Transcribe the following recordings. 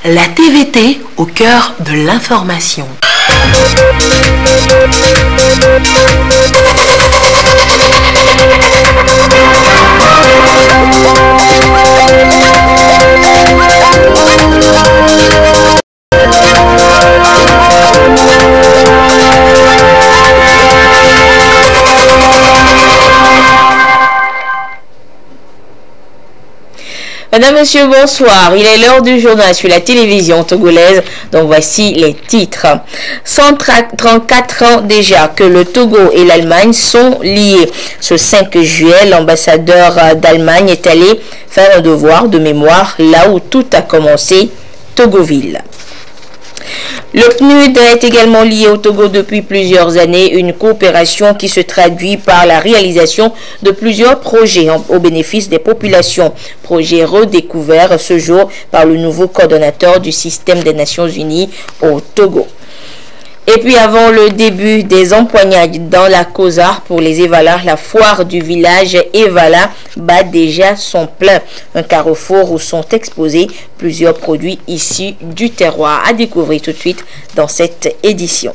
La TVT au cœur de l'information. Madame, Monsieur, bonsoir. Il est l'heure du journal sur la télévision togolaise. Donc voici les titres. 134 ans déjà que le Togo et l'Allemagne sont liés. Ce 5 juillet, l'ambassadeur d'Allemagne est allé faire un devoir de mémoire là où tout a commencé, Togoville. Le PNUD est également lié au Togo depuis plusieurs années, une coopération qui se traduit par la réalisation de plusieurs projets au bénéfice des populations. Projet redécouvert ce jour par le nouveau coordonnateur du système des Nations Unies au Togo. Et puis avant le début des empoignades dans la Cosar pour les Evala, la foire du village Evala bat déjà son plein. Un carrefour où sont exposés plusieurs produits issus du terroir. À découvrir tout de suite dans cette édition.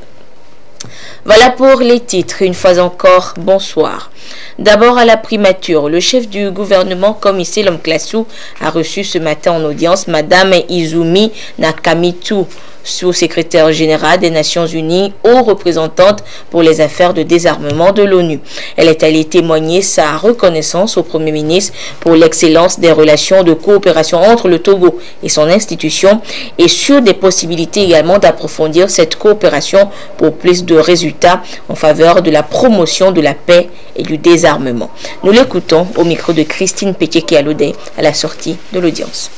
Voilà pour les titres. Une fois encore, bonsoir. D'abord à la primature, le chef du gouvernement, Komise Lomklasu, a reçu ce matin en audience Madame Izumi Nakamitu, sous-secrétaire générale des Nations Unies, haute représentante pour les affaires de désarmement de l'ONU. Elle est allée témoigner sa reconnaissance au Premier ministre pour l'excellence des relations de coopération entre le Togo et son institution et sur des possibilités également d'approfondir cette coopération pour plus de résultats en faveur de la promotion de la paix et du désarmement. Nous l'écoutons au micro de Christine Pétié-Kialodé à la sortie de l'audience.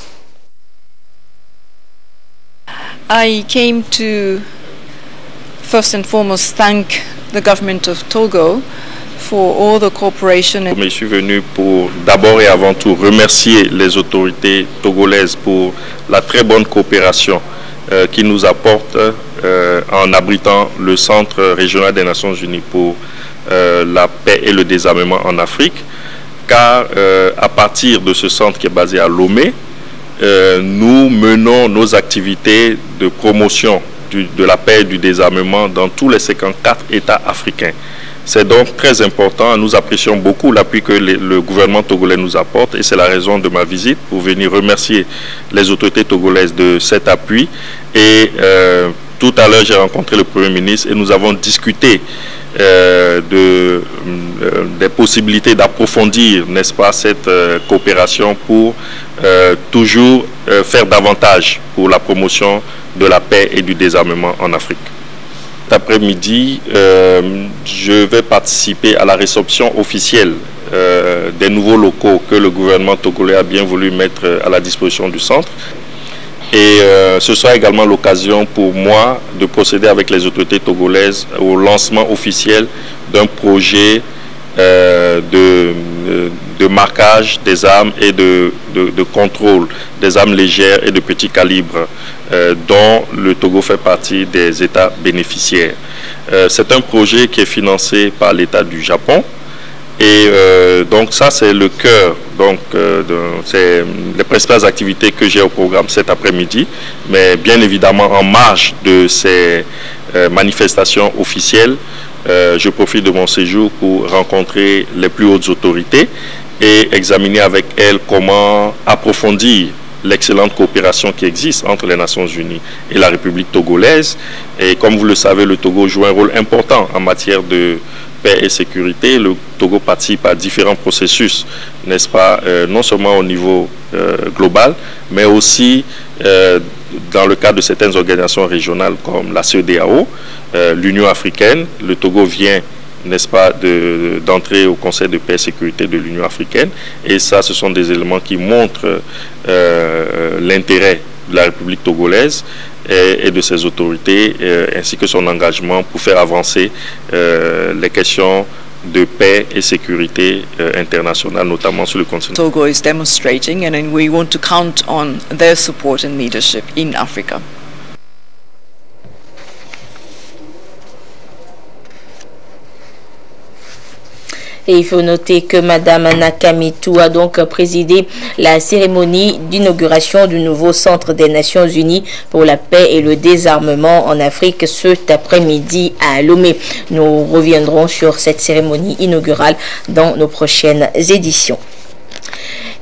I came to first and foremost thank the government of Togo for all the cooperation. Je suis venu pour d'abord et avant tout remercier les autorités togolaises pour la très bonne coopération qu'ils nous apportent en abritant le Centre régional des Nations Unies pour la paix et le désarmement en Afrique, car à partir de ce centre qui est basé à Lomé, nous menons nos activités de promotion de la paix et du désarmement dans tous les 54 États africains. C'est donc très important. Nous apprécions beaucoup l'appui que le gouvernement togolais nous apporte et c'est la raison de ma visite pour venir remercier les autorités togolaises de cet appui. Et tout à l'heure, j'ai rencontré le Premier ministre et nous avons discuté des possibilités d'approfondir, n'est-ce pas, cette coopération pour toujours faire davantage pour la promotion de la paix et du désarmement en Afrique. Cet après-midi, je vais participer à la réception officielle des nouveaux locaux que le gouvernement togolais a bien voulu mettre à la disposition du centre. Et ce sera également l'occasion pour moi de procéder avec les autorités togolaises au lancement officiel d'un projet de marquage des armes et de contrôle des armes légères et de petit calibre dont le Togo fait partie des États bénéficiaires. C'est un projet qui est financé par l'État du Japon. Et donc ça c'est le cœur, donc c'est les principales activités que j'ai au programme cet après-midi, mais bien évidemment en marge de ces manifestations officielles, je profite de mon séjour pour rencontrer les plus hautes autorités et examiner avec elles comment approfondir l'excellente coopération qui existe entre les Nations Unies et la République togolaise. Et comme vous le savez, le Togo joue un rôle important en matière de paix et sécurité. Le Togo participe à différents processus, n'est-ce pas, non seulement au niveau global, mais aussi dans le cadre de certaines organisations régionales comme la CEDEAO, l'Union africaine. Le Togo vient, n'est-ce pas, d'entrer au Conseil de paix et sécurité de l'Union africaine. Et ça, ce sont des éléments qui montrent l'intérêt de la République togolaise et de ses autorités, ainsi que son engagement pour faire avancer les questions de paix et sécurité internationale, notamment sur le continent. Togo is demonstrating, and we want to count on their support and leadership in Africa. Et il faut noter que Madame Nakamitou a donc présidé la cérémonie d'inauguration du nouveau centre des Nations Unies pour la paix et le désarmement en Afrique cet après-midi à Lomé. Nous reviendrons sur cette cérémonie inaugurale dans nos prochaines éditions.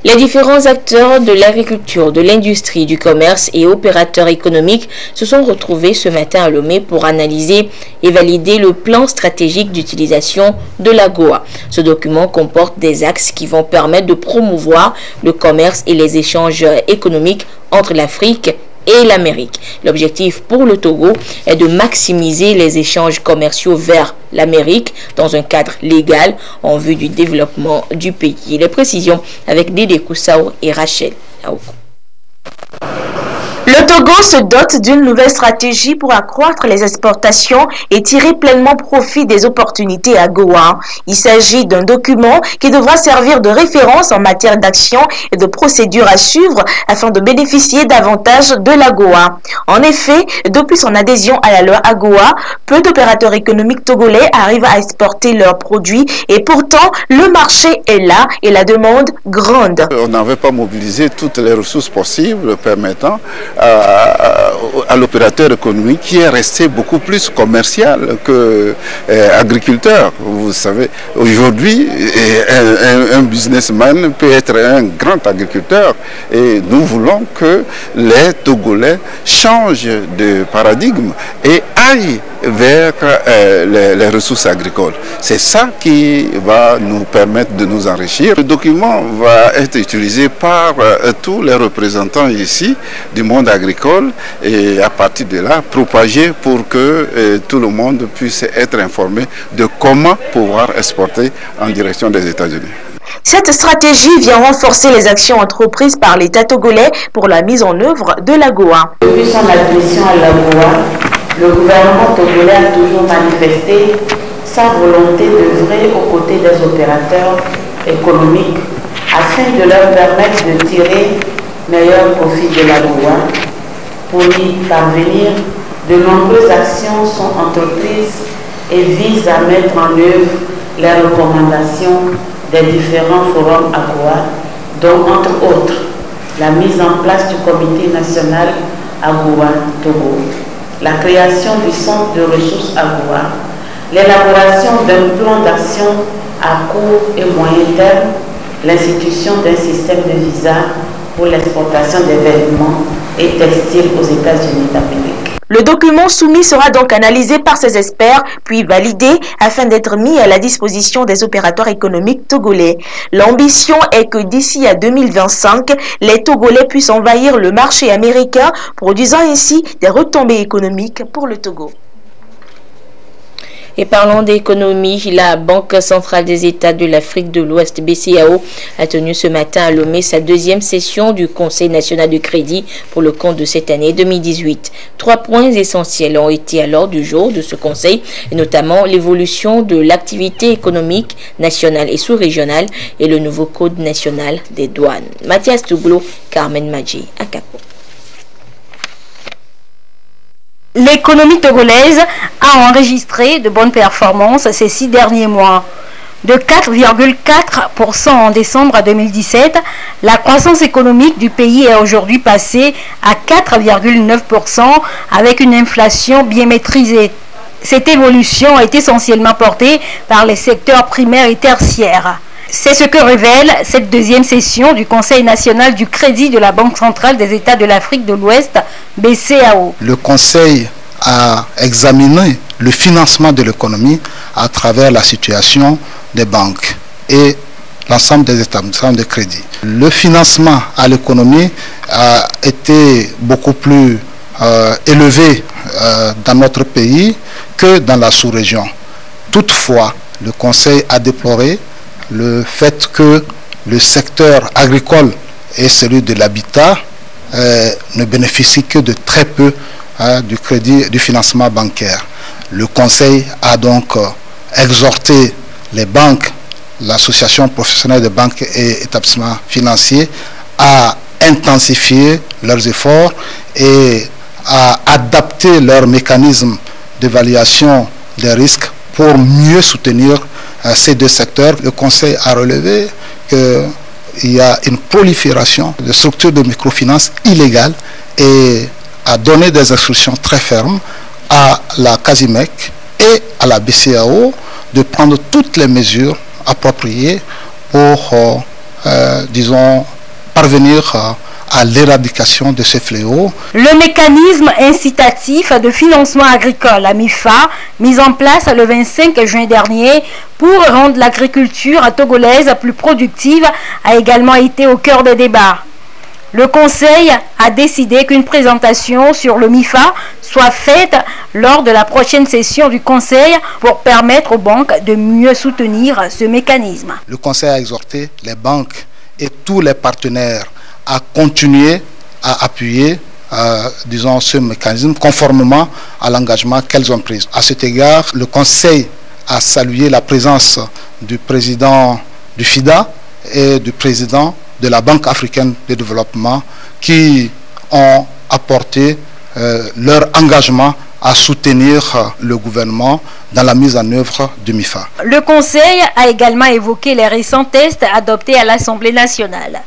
Les différents acteurs de l'agriculture, de l'industrie, du commerce et opérateurs économiques se sont retrouvés ce matin à Lomé pour analyser et valider le plan stratégique d'utilisation de l'AGOA. Ce document comporte des axes qui vont permettre de promouvoir le commerce et les échanges économiques entre l'Afrique et l'Amérique. L'objectif pour le Togo est de maximiser les échanges commerciaux vers l'Amérique dans un cadre légal en vue du développement du pays. Les précisions avec Dédé Koussao et Rachel Aoukou. Le Togo se dote d'une nouvelle stratégie pour accroître les exportations et tirer pleinement profit des opportunités AGOA. Il s'agit d'un document qui devra servir de référence en matière d'action et de procédures à suivre afin de bénéficier davantage de l'AGOA. En effet, depuis son adhésion à la loi AGOA, peu d'opérateurs économiques togolais arrivent à exporter leurs produits et pourtant le marché est là et la demande grande. On n'avait pas mobilisé toutes les ressources possibles permettant à l'opérateur économique qui est resté beaucoup plus commercial que agriculteur. Vous savez, aujourd'hui, un businessman peut être un grand agriculteur et nous voulons que les Togolais changent de paradigme et aillent vers les ressources agricoles. C'est ça qui va nous permettre de nous enrichir. Le document va être utilisé par tous les représentants ici du monde agricole et à partir de là, propagé pour que tout le monde puisse être informé de comment pouvoir exporter en direction des États-Unis. Cette stratégie vient renforcer les actions entreprises par l'État togolais pour la mise en œuvre de l'AGOA. Depuis son admission à l'AGOA, le gouvernement togolais a toujours manifesté sa volonté d'œuvrer aux côtés des opérateurs économiques afin de leur permettre de tirer meilleur profit de l'AGOA. Pour y parvenir, de nombreuses actions sont entreprises et visent à mettre en œuvre les recommandations des différents forums AGOA, dont entre autres la mise en place du comité national AGOA Togo, la création du centre de ressources AGOA, l'élaboration d'un plan d'action à court et moyen terme, l'institution d'un système de visa pour l'exportation des vêtements et textiles aux États-Unis d'Amérique. Le document soumis sera donc analysé par ces experts, puis validé afin d'être mis à la disposition des opérateurs économiques togolais. L'ambition est que d'ici à 2025, les Togolais puissent envahir le marché américain, produisant ainsi des retombées économiques pour le Togo. Et parlons d'économie, la Banque centrale des États de l'Afrique de l'Ouest, BCAO, a tenu ce matin à Lomé sa deuxième session du Conseil national du crédit pour le compte de cette année 2018. 3 points essentiels ont été à l'ordre du jour de ce conseil, et notamment l'évolution de l'activité économique nationale et sous-régionale et le nouveau code national des douanes. Mathias Touglo, Carmen Madji, à Capo. L'économie togolaise a enregistré de bonnes performances ces 6 derniers mois. De 4,4% en décembre 2017, la croissance économique du pays est aujourd'hui passée à 4,9% avec une inflation bien maîtrisée. Cette évolution est essentiellement portée par les secteurs primaires et tertiaires. C'est ce que révèle cette deuxième session du Conseil national du crédit de la Banque centrale des États de l'Afrique de l'Ouest, BCAO. Le Conseil a examiné le financement de l'économie à travers la situation des banques et l'ensemble des établissements de crédit. Le financement à l'économie a été beaucoup plus élevé dans notre pays que dans la sous-région. Toutefois, le Conseil a déploré le fait que le secteur agricole et celui de l'habitat ne bénéficient que de très peu du crédit, du financement bancaire. Le Conseil a donc exhorté les banques, l'association professionnelle de banques et établissements financiers à intensifier leurs efforts et à adapter leurs mécanismes d'évaluation des risques pour mieux soutenir ces deux secteurs. Le Conseil a relevé qu'il y a une prolifération de structures de microfinance illégales et a donné des instructions très fermes à la CASIMEC et à la BCEAO de prendre toutes les mesures appropriées pour, disons, parvenir à l'éradication de ce fléau. Le mécanisme incitatif de financement agricole, la MIFA, mis en place le 25 juin dernier pour rendre l'agriculture togolaise plus productive, a également été au cœur des débats. Le Conseil a décidé qu'une présentation sur le MIFA soit faite lors de la prochaine session du Conseil pour permettre aux banques de mieux soutenir ce mécanisme. Le Conseil a exhorté les banques et tous les partenaires à continuer à appuyer, disons, ce mécanisme conformément à l'engagement qu'elles ont pris. À cet égard, le Conseil a salué la présence du président du FIDA et du président de la Banque africaine de développement qui ont apporté leur engagement à soutenir le gouvernement dans la mise en œuvre du MIFA. Le Conseil a également évoqué les récents tests adoptés à l'Assemblée nationale.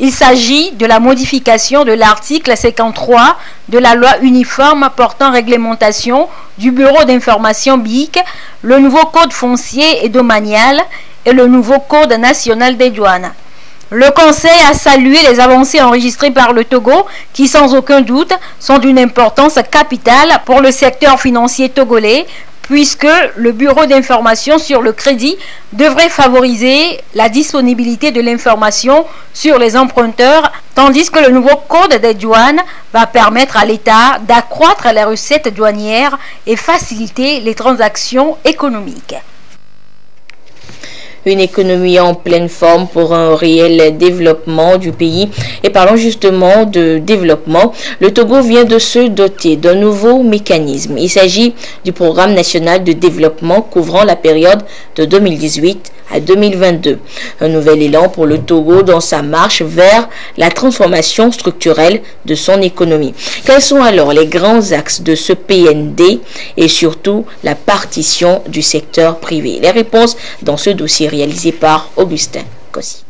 Il s'agit de la modification de l'article 53 de la loi uniforme portant réglementation du Bureau d'information BIC, le nouveau code foncier et domanial et le nouveau code national des douanes. Le Conseil a salué les avancées enregistrées par le Togo qui, sans aucun doute, sont d'une importance capitale pour le secteur financier togolais, puisque le Bureau d'information sur le crédit devrait favoriser la disponibilité de l'information sur les emprunteurs, tandis que le nouveau code des douanes va permettre à l'État d'accroître les recettes douanières et faciliter les transactions économiques. Une économie en pleine forme pour un réel développement du pays. Et parlons justement de développement. Le Togo vient de se doter d'un nouveau mécanisme. Il s'agit du Programme national de développement couvrant la période de 2018 à 2022. Un nouvel élan pour le Togo dans sa marche vers la transformation structurelle de son économie. Quels sont alors les grands axes de ce PND et surtout la partition du secteur privé? Les réponses dans ce dossier réalisé par Augustin Kossi.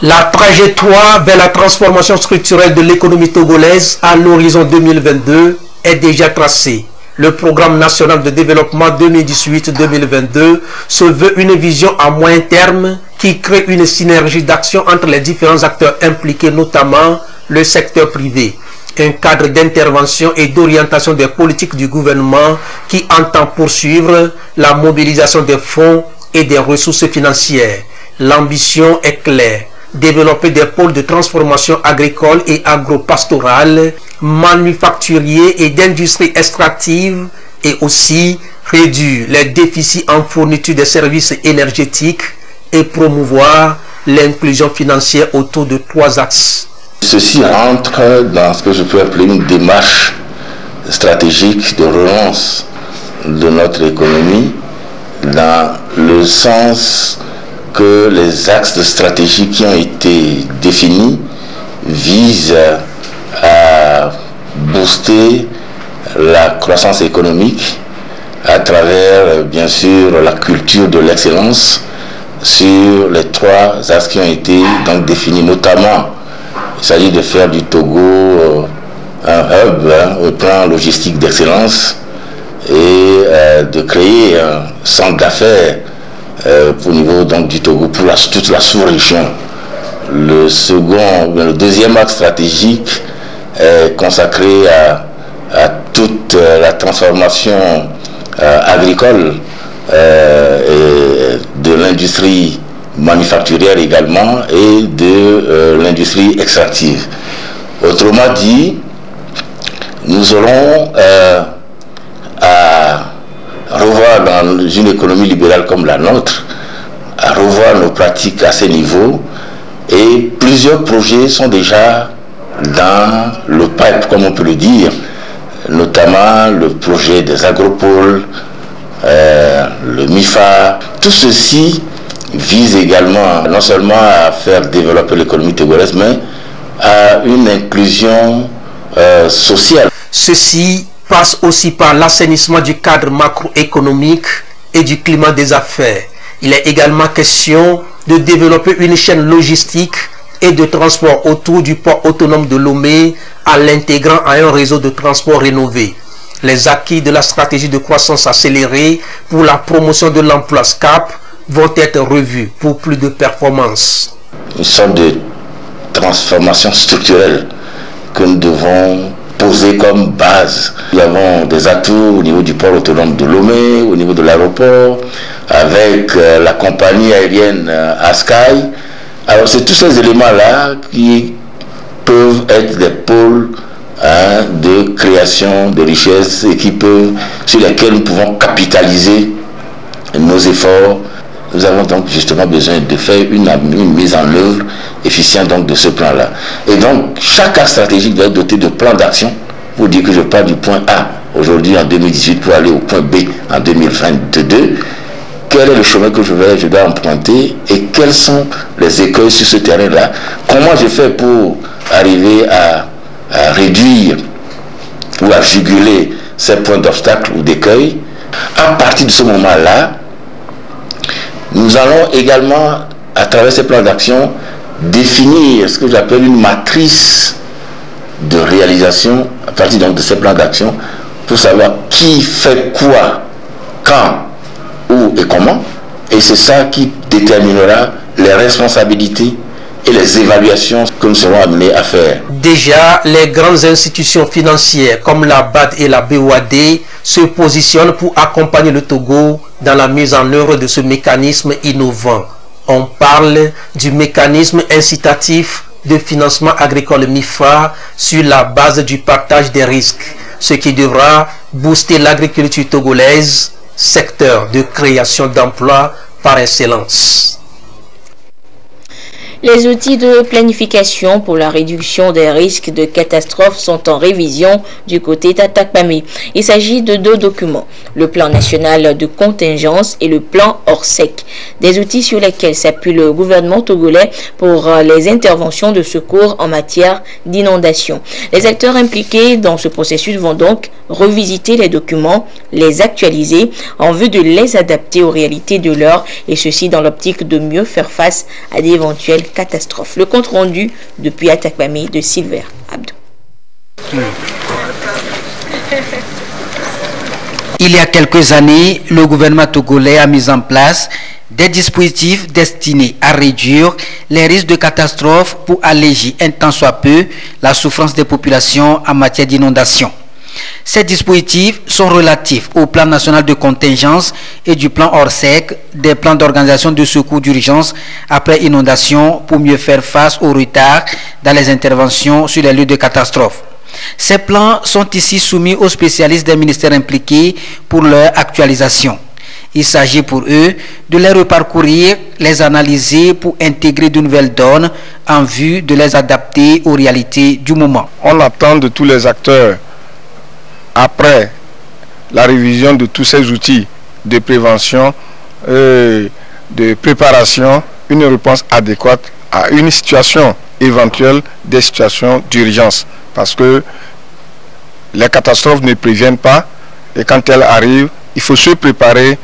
La trajectoire vers la transformation structurelle de l'économie togolaise à l'horizon 2022 est déjà tracée. Le programme national de développement 2018-2022 se veut une vision à moyen terme qui crée une synergie d'action entre les différents acteurs impliqués, notamment le secteur privé. Un cadre d'intervention et d'orientation des politiques du gouvernement qui entend poursuivre la mobilisation des fonds et des ressources financières. L'ambition est claire. Développer des pôles de transformation agricole et agro-pastorale, manufacturiers et d'industrie extractive et aussi réduire les déficits en fourniture de services énergétiques et promouvoir l'inclusion financière autour de 3 axes. Ceci entre dans ce que je peux appeler une démarche stratégique de relance de notre économie dans le sens que les axes de stratégie qui ont été définis visent à booster la croissance économique à travers, bien sûr, la culture de l'excellence sur les 3 axes qui ont été donc définis. Notamment, il s'agit de faire du Togo un hub au plan logistique d'excellence et de créer un centre d'affaires au niveau donc du Togo pour toute la sous-région. Le deuxième axe stratégique est consacré à toute la transformation agricole et de l'industrie manufacturière également et de l'industrie extractive. Autrement dit, nous aurons à revoir dans une économie libérale comme la nôtre, à revoir nos pratiques à ces niveaux, et plusieurs projets sont déjà dans le pipe, comme on peut le dire, notamment le projet des agropoles, le MIFA. Tout ceci vise également non seulement à faire développer l'économie togolaise, mais à une inclusion sociale. Ceci passe aussi par l'assainissement du cadre macroéconomique et du climat des affaires. Il est également question de développer une chaîne logistique et de transport autour du port autonome de Lomé en l'intégrant à un réseau de transport rénové. Les acquis de la stratégie de croissance accélérée pour la promotion de l'emploi SCAP vont être revus pour plus de performance. Une sorte de transformation structurelle que nous devons poser comme base. Nous avons des atouts au niveau du port autonome de Lomé, au niveau de l'aéroport, avec la compagnie aérienne Askai. Alors c'est tous ces éléments-là qui peuvent être des pôles de création de richesses et sur lesquels nous pouvons capitaliser nos efforts. Nous avons donc justement besoin de faire une mise en œuvre efficiente donc de ce plan-là. Et donc chaque acte stratégique doit être doté de plans d'action pour dire que je pars du point A aujourd'hui en 2018 pour aller au point B en 2022. Quel est le chemin que je dois emprunter et quels sont les écueils sur ce terrain-là? Comment je fais pour arriver à réduire ou à juguler ces points d'obstacle ou d'écueil? À partir de ce moment-là, nous allons également, à travers ces plans d'action, définir ce que j'appelle une matrice de réalisation à partir donc de ces plans d'action pour savoir qui fait quoi, quand, où et comment. Et c'est ça qui déterminera les responsabilités et les évaluations que nous serons amenés à faire. Déjà, les grandes institutions financières comme la BAD et la BOAD se positionnent pour accompagner le Togo dans la mise en œuvre de ce mécanisme innovant. On parle du mécanisme incitatif de financement agricole MIFA sur la base du partage des risques, ce qui devra booster l'agriculture togolaise, secteur de création d'emplois par excellence. Les outils de planification pour la réduction des risques de catastrophes sont en révision du côté d'Atakpamé. Il s'agit de deux documents, le plan national de contingence et le plan Orsec, des outils sur lesquels s'appuie le gouvernement togolais pour les interventions de secours en matière d'inondation. Les acteurs impliqués dans ce processus vont donc revisiter les documents, les actualiser en vue de les adapter aux réalités de l'heure et ceci dans l'optique de mieux faire face à d'éventuelles catastrophes. Le compte rendu depuis Atakpamé de Silver Abdou. Il y a quelques années, le gouvernement togolais a mis en place des dispositifs destinés à réduire les risques de catastrophes pour alléger un tant soit peu la souffrance des populations en matière d'inondation. Ces dispositifs sont relatifs au plan national de contingence et du plan Orsec, des plans d'organisation de secours d'urgence après inondation pour mieux faire face au retard dans les interventions sur les lieux de catastrophe. Ces plans sont ici soumis aux spécialistes des ministères impliqués pour leur actualisation. Il s'agit pour eux de les reparcourir, les analyser pour intégrer de nouvelles donnes en vue de les adapter aux réalités du moment. On attend de tous les acteurs, après la révision de tous ces outils de prévention et de préparation, une réponse adéquate à une situation éventuelle, des situations d'urgence. Parce que les catastrophes ne préviennent pas et quand elles arrivent, il faut se préparer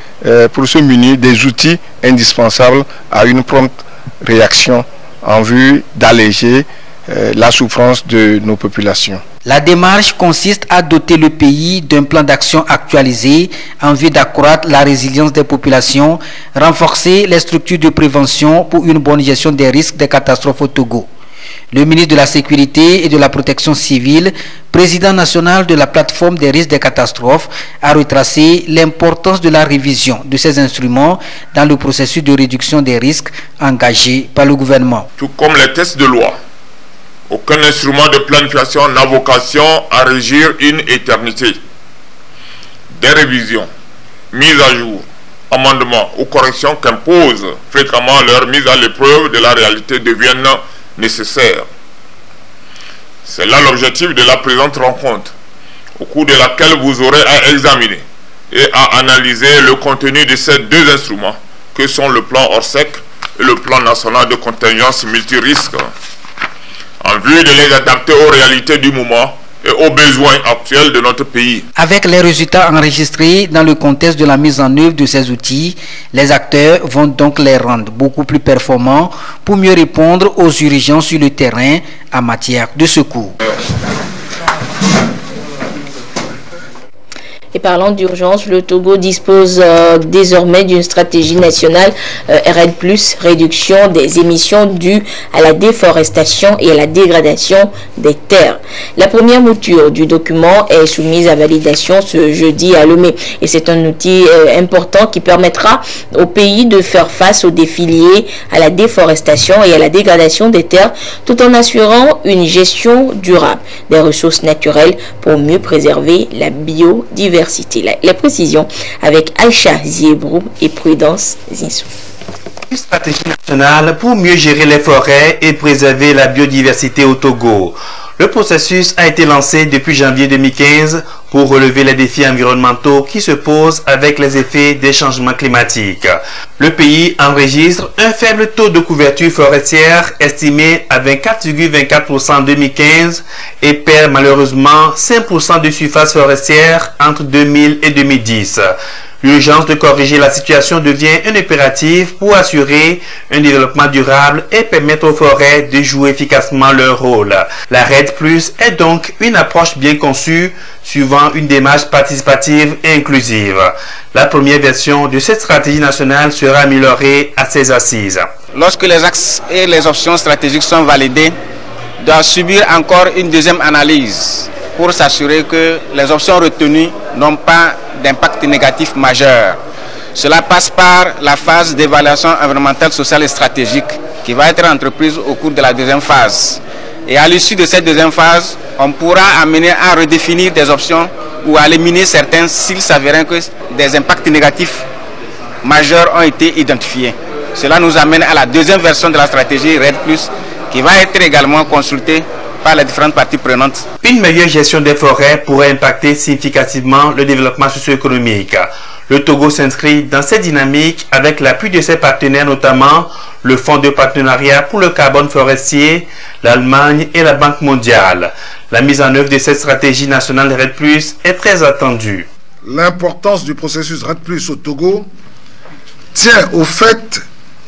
pour se munir des outils indispensables à une prompte réaction en vue d'alléger la souffrance de nos populations. La démarche consiste à doter le pays d'un plan d'action actualisé en vue d'accroître la résilience des populations, renforcer les structures de prévention pour une bonne gestion des risques des catastrophes au Togo. Le ministre de la Sécurité et de la Protection civile, président national de la plateforme des risques des catastrophes, a retracé l'importance de la révision de ces instruments dans le processus de réduction des risques engagé par le gouvernement. Tout comme les textes de loi, aucun instrument de planification n'a vocation à régir une éternité. Des révisions, mises à jour, amendements ou corrections qu'imposent fréquemment leur mise à l'épreuve de la réalité deviennent nécessaires. C'est là l'objectif de la présente rencontre, au cours de laquelle vous aurez à examiner et à analyser le contenu de ces deux instruments que sont le plan Orsec et le plan national de contingence multirisque, en vue de les adapter aux réalités du moment et aux besoins actuels de notre pays. Avec les résultats enregistrés dans le contexte de la mise en œuvre de ces outils, les acteurs vont donc les rendre beaucoup plus performants pour mieux répondre aux urgences sur le terrain en matière de secours. Et parlant d'urgence, le Togo dispose désormais d'une stratégie nationale RED+, réduction des émissions dues à la déforestation et à la dégradation des terres. La première mouture du document est soumise à validation ce jeudi à Lomé. Et c'est un outil important qui permettra au pays de faire face aux défis liés à la déforestation et à la dégradation des terres, tout en assurant une gestion durable des ressources naturelles pour mieux préserver la biodiversité. Les précisions avec Aïcha Ziebrou et Prudence Zinsou. Une stratégie nationale pour mieux gérer les forêts et préserver la biodiversité au Togo. Le processus a été lancé depuis janvier 2015 pour relever les défis environnementaux qui se posent avec les effets des changements climatiques. Le pays enregistre un faible taux de couverture forestière estimé à 24,24% en 2015 et perd malheureusement 5% de surface forestière entre 2000 et 2010. L'urgence de corriger la situation devient un impératif pour assurer un développement durable et permettre aux forêts de jouer efficacement leur rôle. La RED+ est donc une approche bien conçue, suivant une démarche participative et inclusive. La première version de cette stratégie nationale sera améliorée à ses assises. Lorsque les axes et les options stratégiques sont validées, doit subir encore une deuxième analyse pour s'assurer que les options retenues n'ont pas d'impact négatif majeur. Cela passe par la phase d'évaluation environnementale, sociale et stratégique qui va être entreprise au cours de la deuxième phase. Et à l'issue de cette deuxième phase, on pourra amener à redéfinir des options ou à éliminer certains s'il s'avérait que des impacts négatifs majeurs ont été identifiés. Cela nous amène à la deuxième version de la stratégie RED+, qui va être également consultée par les différentes parties prenantes. Une meilleure gestion des forêts pourrait impacter significativement le développement socio-économique. Le Togo s'inscrit dans cette dynamique avec l'appui de ses partenaires, notamment le Fonds de partenariat pour le carbone forestier, l'Allemagne et la Banque mondiale. La mise en œuvre de cette stratégie nationale RED+ est très attendue. L'importance du processus RED+ au Togo tient au fait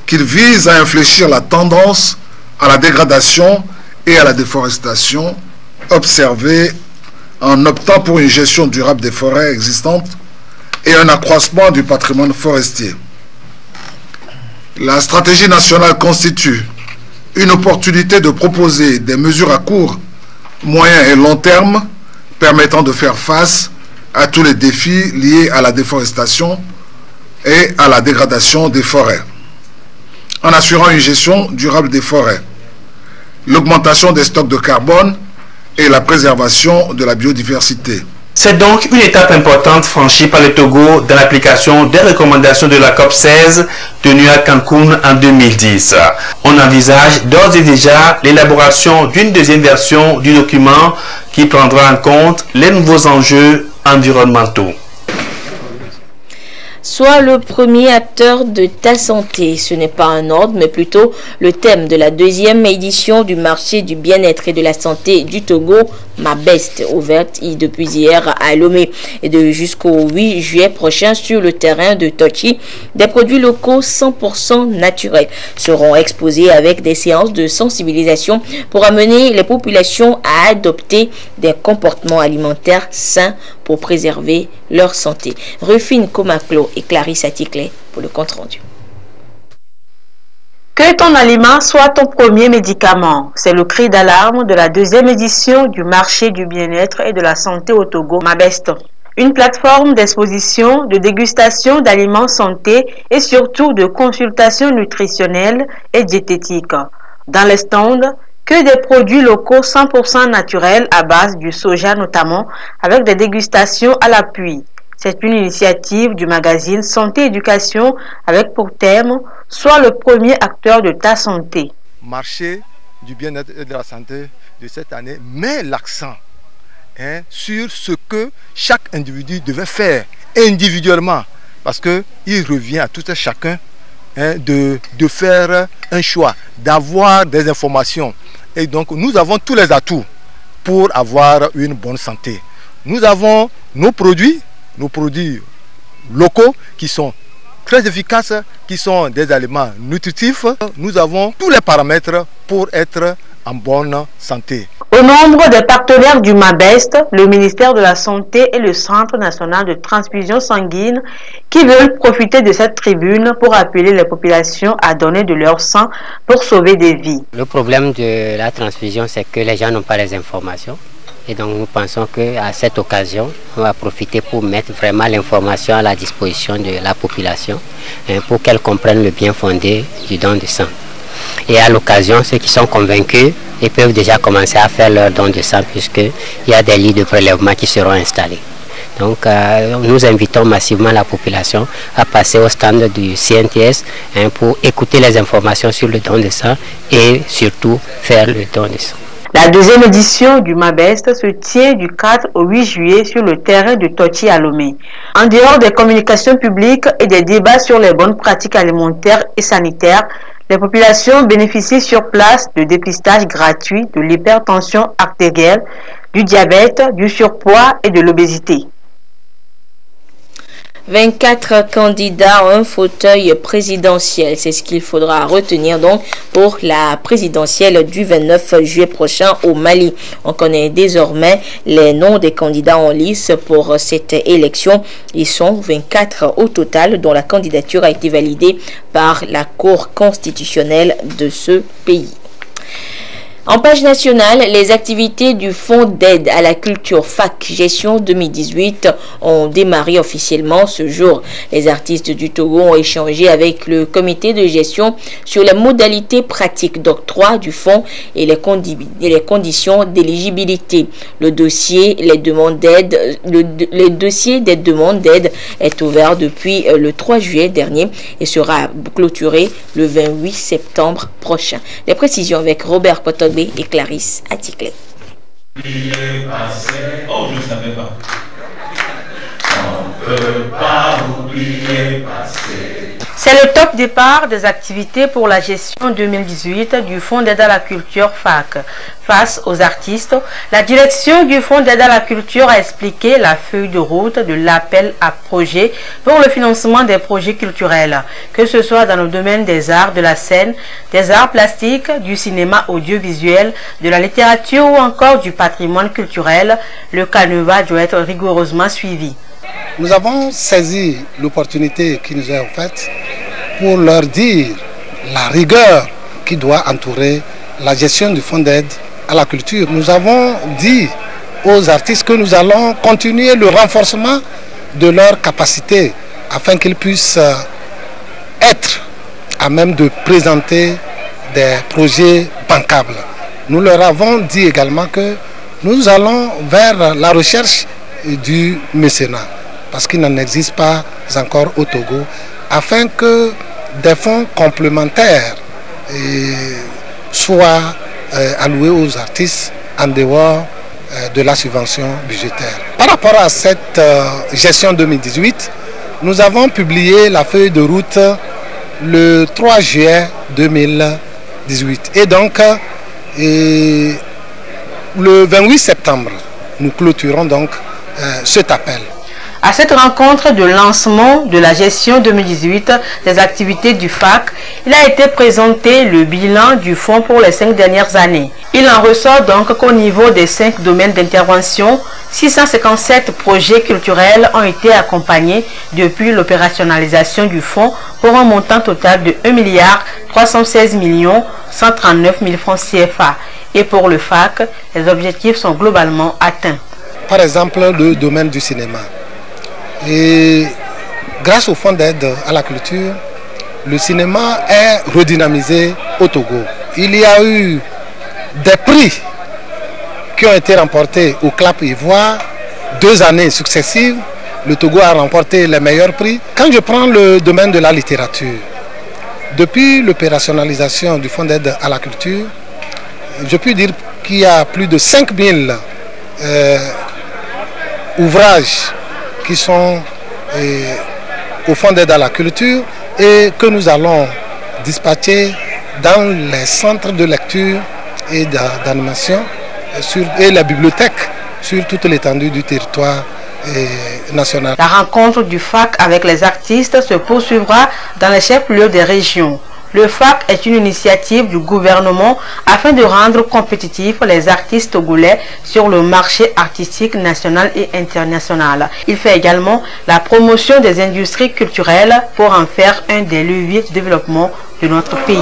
qu'il vise à infléchir la tendance à la dégradation et à la déforestation observée en optant pour une gestion durable des forêts existantes et un accroissement du patrimoine forestier. La stratégie nationale constitue une opportunité de proposer des mesures à court, moyen et long terme permettant de faire face à tous les défis liés à la déforestation et à la dégradation des forêts, en assurant une gestion durable des forêts, l'augmentation des stocks de carbone et la préservation de la biodiversité. C'est donc une étape importante franchie par le Togo dans l'application des recommandations de la COP16 tenue à Cancun en 2010. On envisage d'ores et déjà l'élaboration d'une deuxième version du document qui prendra en compte les nouveaux enjeux environnementaux. Sois le premier acteur de ta santé. Ce n'est pas un ordre, mais plutôt le thème de la deuxième édition du marché du bien-être et de la santé du Togo, Mabest, ouverte depuis hier à Lomé et de jusqu'au 8 juillet prochain sur le terrain de Tochi. Des produits locaux 100% naturels seront exposés avec des séances de sensibilisation pour amener les populations à adopter des comportements alimentaires sains pour préserver leur santé. Rufine Komaclo et Clarisse Aticlé pour le compte-rendu. Que ton aliment soit ton premier médicament. C'est le cri d'alarme de la deuxième édition du marché du bien-être et de la santé au Togo, Mabest. Une plateforme d'exposition, de dégustation d'aliments santé et surtout de consultation nutritionnelle et diététique. Dans les stands, que des produits locaux 100% naturels à base du soja notamment, avec des dégustations à l'appui. C'est une initiative du magazine Santé Éducation avec pour thème « Sois le premier acteur de ta santé ». Marché du bien-être et de la santé de cette année met l'accent sur ce que chaque individu devait faire individuellement, parce qu'il revient à tout un chacun de faire un choix, d'avoir des informations. Et donc nous avons tous les atouts pour avoir une bonne santé. Nous avons nos produits locaux qui sont très efficaces, qui sont des aliments nutritifs. Nous avons tous les paramètres pour être en bonne santé. Au nombre des partenaires du MABEST, le ministère de la Santé et le Centre national de transfusion sanguine qui veulent profiter de cette tribune pour appeler les populations à donner de leur sang pour sauver des vies. Le problème de la transfusion, c'est que les gens n'ont pas les informations. Et donc nous pensons qu'à cette occasion, on va profiter pour mettre vraiment l'information à la disposition de la population pour qu'elle comprenne le bien fondé du don de sang. Et à l'occasion, ceux qui sont convaincus, ils peuvent déjà commencer à faire leur don de sang puisqu'il y a des lits de prélèvement qui seront installés. Donc nous invitons massivement la population à passer au stand du CNTS pour écouter les informations sur le don de sang et surtout faire le don de sang. La deuxième édition du MABEST se tient du 4 au 8 juillet sur le terrain de Tochi à Lomé. En dehors des communications publiques et des débats sur les bonnes pratiques alimentaires et sanitaires, les populations bénéficient sur place de dépistage gratuit de l'hypertension artérielle, du diabète, du surpoids et de l'obésité. 24 candidats ont un fauteuil présidentiel. C'est ce qu'il faudra retenir donc pour la présidentielle du 29 juillet prochain au Mali. On connaît désormais les noms des candidats en lice pour cette élection. Ils sont 24 au total dont la candidature a été validée par la Cour constitutionnelle de ce pays. En page nationale, les activités du Fonds d'aide à la culture FAC Gestion 2018 ont démarré officiellement ce jour. Les artistes du Togo ont échangé avec le comité de gestion sur les modalités pratiques d'octroi du fonds et les conditions d'éligibilité. Le dossier des demandes d'aide est ouvert depuis le 3 juillet dernier et sera clôturé le 28 septembre prochain. Les précisions avec Robert Potogbe et Clarisse Atikle. Oh, je ne savais pas. On ne peut pas oublier passer. C'est le top départ des activités pour la gestion 2018 du Fonds d'aide à la culture FAC. Face aux artistes, la direction du Fonds d'aide à la culture a expliqué la feuille de route de l'appel à projet pour le financement des projets culturels, que ce soit dans le domaine des arts de la scène, des arts plastiques, du cinéma audiovisuel, de la littérature ou encore du patrimoine culturel. Le canevas doit être rigoureusement suivi. Nous avons saisi l'opportunité qui nous est offerte pour leur dire la rigueur qui doit entourer la gestion du fonds d'aide à la culture. Nous avons dit aux artistes que nous allons continuer le renforcement de leurs capacités afin qu'ils puissent être à même de présenter des projets bancables. Nous leur avons dit également que nous allons vers la recherche du mécénat, parce qu'il n'en existe pas encore au Togo, afin que des fonds complémentaires soient alloués aux artistes en dehors de la subvention budgétaire. Par rapport à cette gestion 2018, nous avons publié la feuille de route le 3 juillet 2018. Et donc, le 28 septembre, nous clôturons donc cet appel. À cette rencontre de lancement de la gestion 2018 des activités du FAC, il a été présenté le bilan du fonds pour les 5 dernières années. Il en ressort donc qu'au niveau des 5 domaines d'intervention, 657 projets culturels ont été accompagnés depuis l'opérationnalisation du fonds pour un montant total de 1,316 139 000 francs CFA. Et pour le FAC, les objectifs sont globalement atteints. Par exemple, le domaine du cinéma. Et grâce au fonds d'aide à la culture, le cinéma est redynamisé au Togo. Il y a eu des prix qui ont été remportés au CLAP Ivoire, 2 années successives. Le Togo a remporté les meilleurs prix. Quand je prends le domaine de la littérature, depuis l'opérationnalisation du fonds d'aide à la culture, je peux dire qu'il y a plus de 5000 ouvrages qui sont au fonds d'aide à la culture et que nous allons dispatcher dans les centres de lecture et d'animation et la bibliothèque sur toute l'étendue du territoire national. La rencontre du FAC avec les artistes se poursuivra dans les chefs-lieux des régions. Le FAC est une initiative du gouvernement afin de rendre compétitifs les artistes togolais sur le marché artistique national et international. Il fait également la promotion des industries culturelles pour en faire un des leviers de développement de notre pays.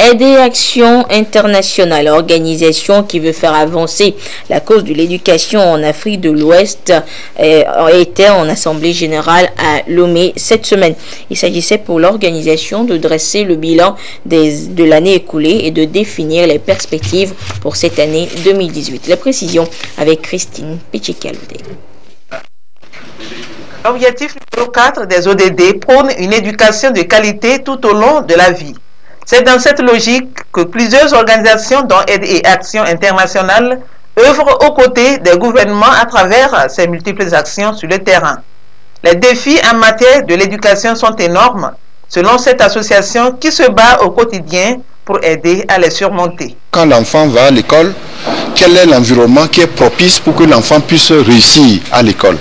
Aide et Action Internationale, organisation qui veut faire avancer la cause de l'éducation en Afrique de l'Ouest, était en assemblée générale à Lomé cette semaine. Il s'agissait pour l'organisation de dresser le bilan de l'année écoulée et de définir les perspectives pour cette année 2018. Les précisions avec Christine Pichikaloude. L'objectif numéro 4 des ODD prône une éducation de qualité tout au long de la vie. C'est dans cette logique que plusieurs organisations, dont Aide et Action Internationale, œuvrent aux côtés des gouvernements à travers ces multiples actions sur le terrain. Les défis en matière de l'éducation sont énormes, selon cette association qui se bat au quotidien pour aider à les surmonter. Quand l'enfant va à l'école, quel est l'environnement qui est propice pour que l'enfant puisse réussir à l'école?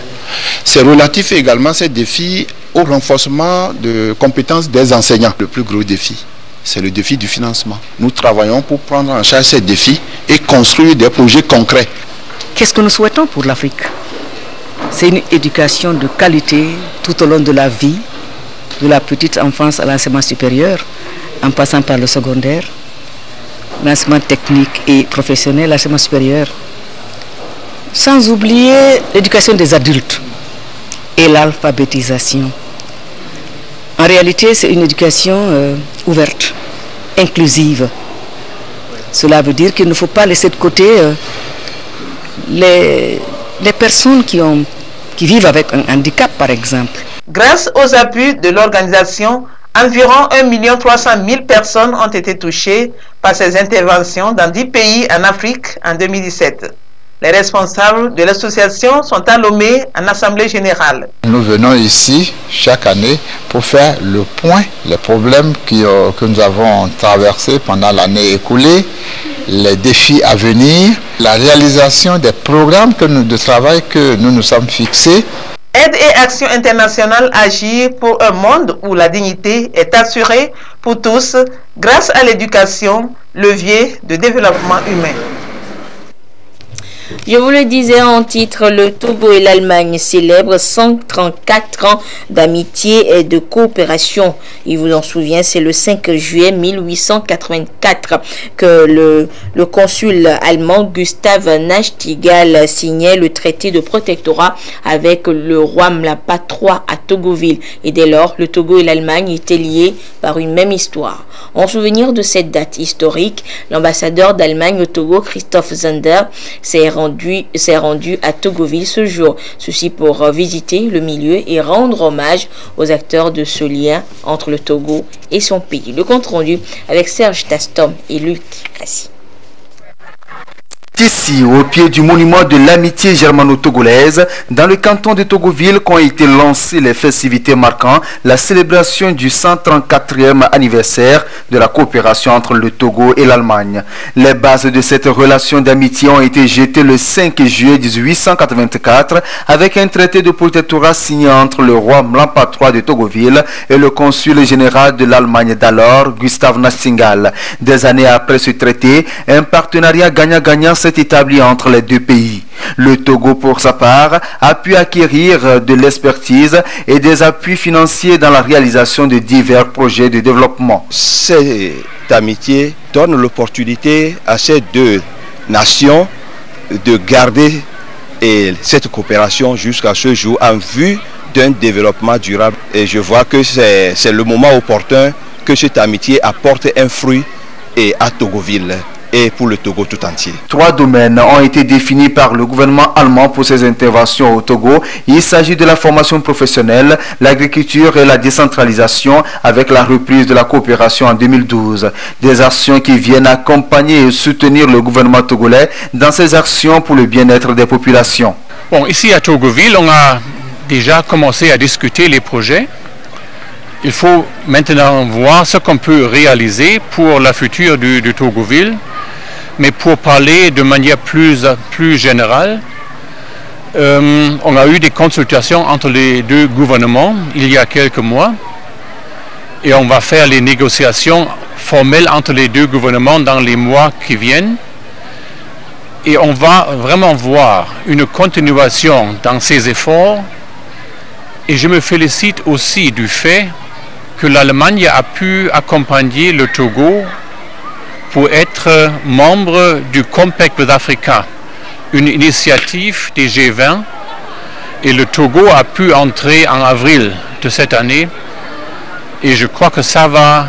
C'est relatif également ces défis au renforcement de compétences des enseignants. Le plus gros défi, c'est le défi du financement. Nous travaillons pour prendre en charge ces défis et construire des projets concrets. Qu'est-ce que nous souhaitons pour l'Afrique? C'est une éducation de qualité tout au long de la vie, de la petite enfance à l'enseignement supérieur, en passant par le secondaire, l'enseignement technique et professionnel, l'enseignement supérieur. Sans oublier l'éducation des adultes et l'alphabétisation. En réalité, c'est une éducation ouverte, inclusive. Cela veut dire qu'il ne faut pas laisser de côté les personnes qui vivent avec un handicap, par exemple. Grâce aux appuis de l'organisation, environ 1 300 000 personnes ont été touchées par ces interventions dans 10 pays en Afrique en 2017. Les responsables de l'association sont à Lomé en assemblée générale. Nous venons ici chaque année pour faire le point, les problèmes que nous avons traversés pendant l'année écoulée, les défis à venir, la réalisation des programmes de travail que nous nous sommes fixés. Aide et Action Internationale agit pour un monde où la dignité est assurée pour tous grâce à l'éducation, levier de développement humain. Je vous le disais en titre, le Togo et l'Allemagne célèbrent 134 ans d'amitié et de coopération. Il vous en souvient, c'est le 5 juillet 1884 que le consul allemand Gustav Nachtigal signait le traité de protectorat avec le roi Mlapa III à Togoville. Et dès lors, le Togo et l'Allemagne étaient liés par une même histoire. En souvenir de cette date historique, l'ambassadeur d'Allemagne au Togo, Christoph Zander, s'est rendu à Togoville ce jour. Ceci pour visiter le milieu et rendre hommage aux acteurs de ce lien entre le Togo et son pays. Le compte rendu avec Serge Tastom et Luc Cassi. Ici, au pied du monument de l'amitié germano-togolaise, dans le canton de Togoville, qu'ont été lancées les festivités marquant la célébration du 134e anniversaire de la coopération entre le Togo et l'Allemagne. Les bases de cette relation d'amitié ont été jetées le 5 juillet 1884 avec un traité de protectorat signé entre le roi Mlapa III de Togoville et le consul général de l'Allemagne d'alors, Gustav Nachtigal. Des années après ce traité, un partenariat gagnant-gagnant s'est établi entre les deux pays. Le Togo, pour sa part, a pu acquérir de l'expertise et des appuis financiers dans la réalisation de divers projets de développement. Cette amitié donne l'opportunité à ces deux nations de garder cette coopération jusqu'à ce jour en vue d'un développement durable. Et je vois que c'est le moment opportun que cette amitié apporte un fruit à Togoville et pour le Togo tout entier. 3 domaines ont été définis par le gouvernement allemand pour ses interventions au Togo. Il s'agit de la formation professionnelle, l'agriculture et la décentralisation avec la reprise de la coopération en 2012. Des actions qui viennent accompagner et soutenir le gouvernement togolais dans ses actions pour le bien-être des populations. Bon, ici à Togoville, on a déjà commencé à discuter les projets il faut maintenant voir ce qu'on peut réaliser pour la future du Togoville. Mais pour parler de manière plus générale, on a eu des consultations entre les deux gouvernements il y a quelques mois et on va faire les négociations formelles entre les deux gouvernements dans les mois qui viennent. Et on va vraiment voir une continuation dans ces efforts. Et je me félicite aussi du fait que l'Allemagne a pu accompagner le Togo pour être membre du Compact with Africa, une initiative des G20. Et le Togo a pu entrer en avril de cette année. Et je crois que ça va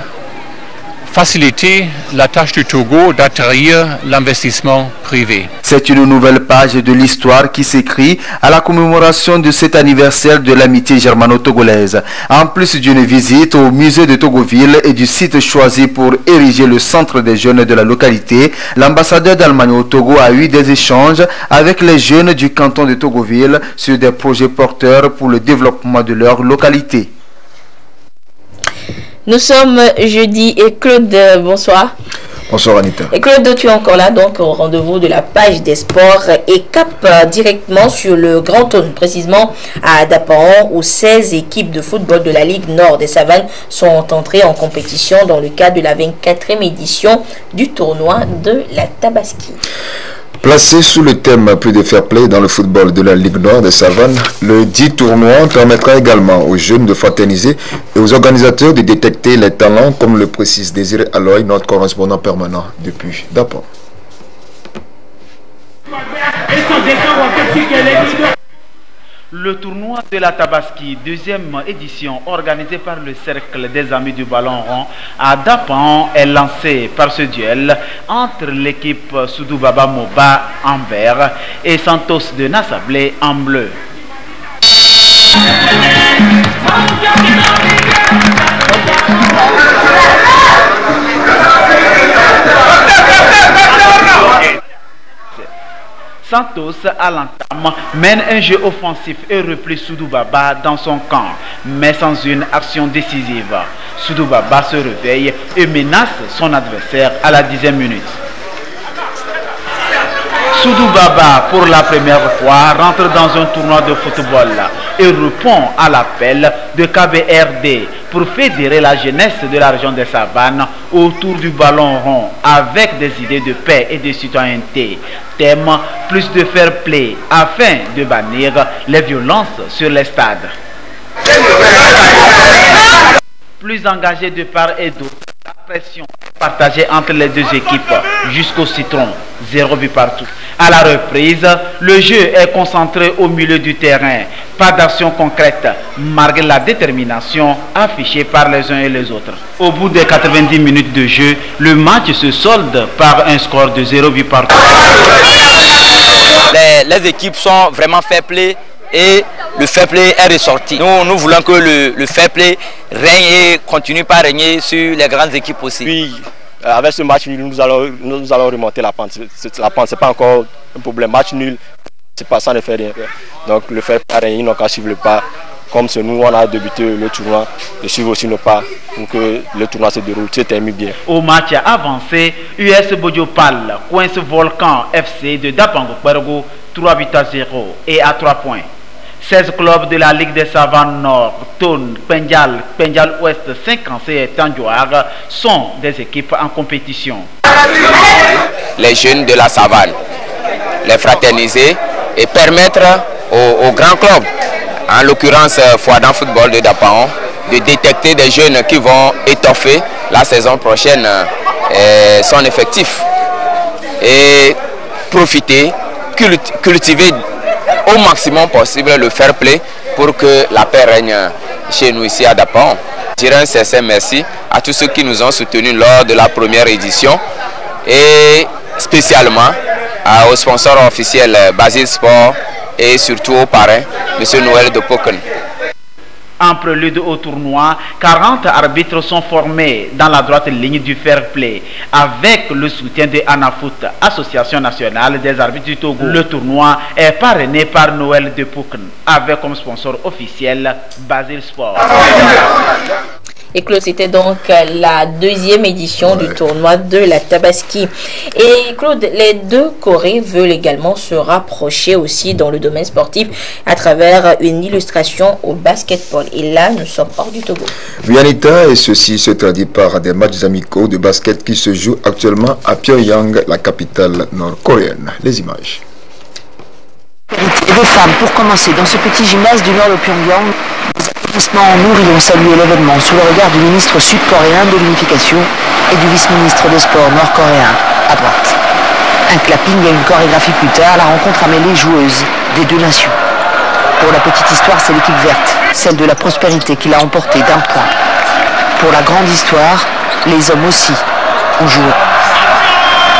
faciliter la tâche du Togo d'attraire l'investissement privé. C'est une nouvelle page de l'histoire qui s'écrit à la commémoration de cet anniversaire de l'amitié germano-togolaise. En plus d'une visite au musée de Togoville et du site choisi pour ériger le centre des jeunes de la localité, l'ambassadeur d'Allemagne au Togo a eu des échanges avec les jeunes du canton de Togoville sur des projets porteurs pour le développement de leur localité. Nous sommes jeudi et Claude, bonsoir. Bonsoir Anita. Et Claude, tu es encore là, donc au rendez-vous de la page des sports et cap directement sur le Grand Thône, précisément à Dapaon, où 16 équipes de football de la Ligue Nord des Savanes sont entrées en compétition dans le cadre de la 24e édition du tournoi de la Tabaski. Placé sous le thème plus de fair play dans le football de la Ligue Nord des Savanes, le dit tournoi permettra également aux jeunes de fraterniser et aux organisateurs de détecter les talents, comme le précise Désiré Aloy, notre correspondant permanent depuis Dapaon. Le tournoi de la Tabaski, deuxième édition organisée par le Cercle des Amis du Ballon Rond à Dapaon, est lancé par ce duel entre l'équipe Soudoubaba Moba en vert et Santos de Nassablé en bleu. Santos, à l'entame, mène un jeu offensif et replie Soudoubaba dans son camp, mais sans une action décisive. Soudoubaba se réveille et menace son adversaire à la 10e minute. Soudoubaba, pour la première fois, rentre dans un tournoi de football et répond à l'appel de KBRD pour fédérer la jeunesse de la région des Savanes autour du ballon rond avec des idées de paix et de citoyenneté. Thème: plus de fair play afin de bannir les violences sur les stades. Plus engagé de part et d'autre, la pression est partagée entre les deux équipes jusqu'au citron, 0 but partout. À la reprise, le jeu est concentré au milieu du terrain. Pas d'action concrète, malgré la détermination affichée par les uns et les autres. Au bout des 90 minutes de jeu, le match se solde par un score de 0 but partout. Les équipes sont vraiment fair play et le fair play est ressorti. Nous voulons que le fair play règne et continue par régner sur les grandes équipes aussi. Puis, avec ce match nul, nous allons remonter la pente. La pente, ce n'est pas encore un problème. Match nul, c'est pas, ça ne fait rien. Donc le fair play règne, ils n'ont qu'à suivre le pas. Comme c'est nous, on a débuté le tournoi, de suivre aussi nos pas pour que le tournoi se déroule, se termine bien. Au match avancé, US Bodiopal coince Volcan FC de Dapango Kwergo 3 buts à 0 et à 3 points. 16 clubs de la Ligue des Savanes Nord, Thône, Pendial, Pendial Ouest, Saint-Cancé et Tandjouar sont des équipes en compétition. Les jeunes de la savane, les fraterniser et permettre aux grands clubs, en l'occurrence Fouadan Football de Dapaon, de détecter des jeunes qui vont étoffer la saison prochaine son effectif et profiter, cultiver au maximum possible le fair play pour que la paix règne chez nous ici à Dapaon. Je dirais un sincère merci à tous ceux qui nous ont soutenus lors de la première édition et spécialement aux sponsors officiels Basile Sport et surtout au parrain, M. Noël de Poken. En prélude au tournoi, 40 arbitres sont formés dans la droite ligne du fair play avec le soutien de ANAFOOT, Association nationale des arbitres du Togo. Le tournoi est parrainé par Noël de Poken avec comme sponsor officiel Basile Sport. Et Claude, c'était donc la deuxième édition du tournoi de la Tabaski. Et Claude, les deux Corées veulent également se rapprocher aussi dans le domaine sportif à travers une illustration au basketball. Et là, nous sommes hors du Togo. Oui, Anita, et ceci se traduit par des matchs amicaux de basket qui se jouent actuellement à Pyongyang, la capitale nord-coréenne. Les images. Et des femmes, pour commencer, dans ce petit gymnase du nord de Pyongyang, nourris ont salué l'événement sous le regard du ministre sud-coréen de l'unification et du vice-ministre des sports nord-coréen à droite. Un clapping et une chorégraphie plus tard, la rencontre a mêlé joueuses des deux nations. Pour la petite histoire, c'est l'équipe verte, celle de la prospérité qui l'a emporté d'un point. Pour la grande histoire, les hommes aussi ont joué.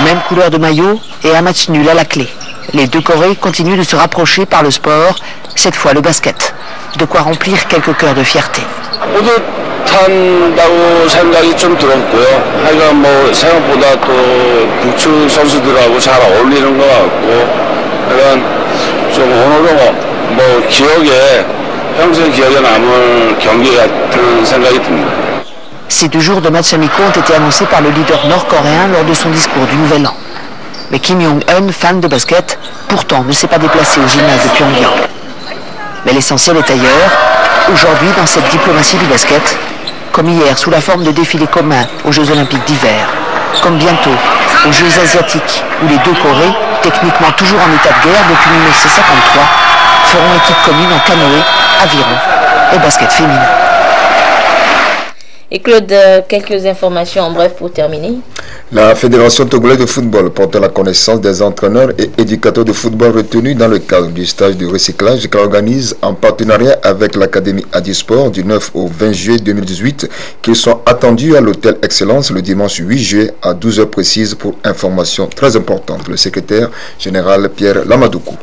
Même couleur de maillot et un match nul à la clé. Les deux Corées continuent de se rapprocher par le sport, cette fois le basket. De quoi remplir quelques cœurs de fierté. 뿌듯한다고 생각이 좀 들었고요. 하여간 뭐 생각보다 또 북추 선수들하고 잘 어울리는 것 같고, 하여간 좀 오늘은 뭐 기억에 평생 기억에 남을 경기 같은 생각이 듭니다. Ces 2 jours de matchs amicaux ont été annoncés par le leader nord-coréen lors de son discours du Nouvel An. Mais Kim Jong-un, fan de basket, pourtant ne s'est pas déplacé au gymnase de Pyongyang. Mais l'essentiel est ailleurs, aujourd'hui dans cette diplomatie du basket, comme hier sous la forme de défilés communs aux Jeux Olympiques d'hiver, comme bientôt aux Jeux Asiatiques, où les deux Corées, techniquement toujours en état de guerre depuis 1953, feront équipe commune en canoë, aviron et basket féminin. Et Claude, quelques informations en bref pour terminer. La Fédération togolaise de football porte la connaissance des entraîneurs et éducateurs de football retenus dans le cadre du stage de recyclage qu'elle organise en partenariat avec l'Académie Adisport du 9 au 20 juillet 2018, qu'ils sont attendus à l'hôtel Excellence le dimanche 8 juillet à 12h précises pour information très importante. Le secrétaire général Pierre Lamadoukou.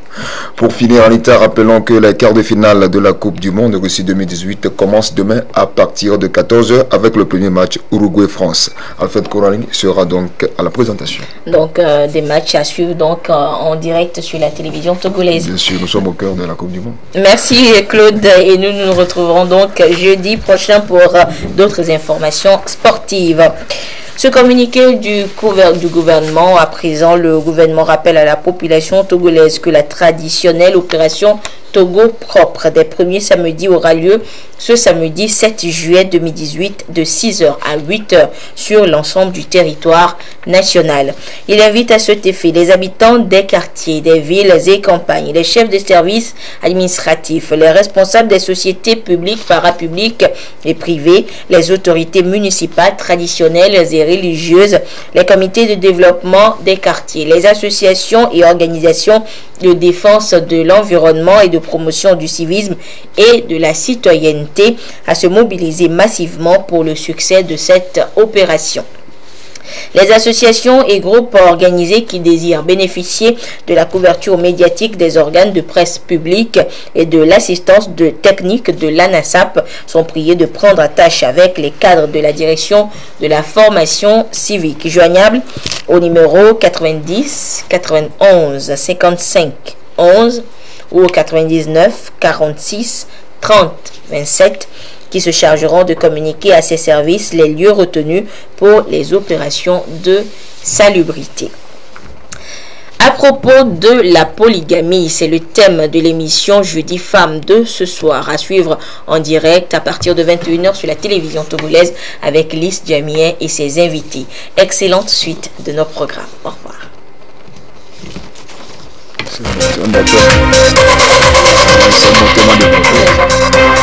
Pour finir, Anita, rappelons que les quarts de finale de la Coupe du Monde Russie 2018 commencent demain à partir de 14h avec le premier match Uruguay-France. Alfred Corani sera donc à la présentation. Donc des matchs à suivre donc en direct sur la télévision togolaise. Bien sûr, nous sommes au cœur de la Coupe du Monde. Merci Claude et nous nous retrouverons donc jeudi prochain pour d'autres informations sportives. Ce communiqué du gouvernement, à présent, le gouvernement rappelle à la population togolaise que la traditionnelle opération Togo propre des premiers samedis aura lieu ce samedi 7 juillet 2018 de 6h à 8h sur l'ensemble du territoire national. Il invite à cet effet les habitants des quartiers, des villes et campagnes, les chefs de services administratifs, les responsables des sociétés publiques, parapubliques et privées, les autorités municipales, traditionnelles et religieuses, les comités de développement des quartiers, les associations et organisations de défense de l'environnement et de promotion du civisme et de la citoyenneté à se mobiliser massivement pour le succès de cette opération. Les associations et groupes organisés qui désirent bénéficier de la couverture médiatique des organes de presse publique et de l'assistance technique de l'ANASAP sont priés de prendre attache avec les cadres de la direction de la formation civique, joignable au numéro 90 91 55 11 ou au 99 46 30 27 qui se chargeront de communiquer à ces services les lieux retenus pour les opérations de salubrité. À propos de la polygamie, c'est le thème de l'émission Jeudi Femmes de ce soir, à suivre en direct à partir de 21h sur la télévision togolaise avec Lys Jamien et ses invités. Excellente suite de nos programmes. Au revoir. C'est mon témoin de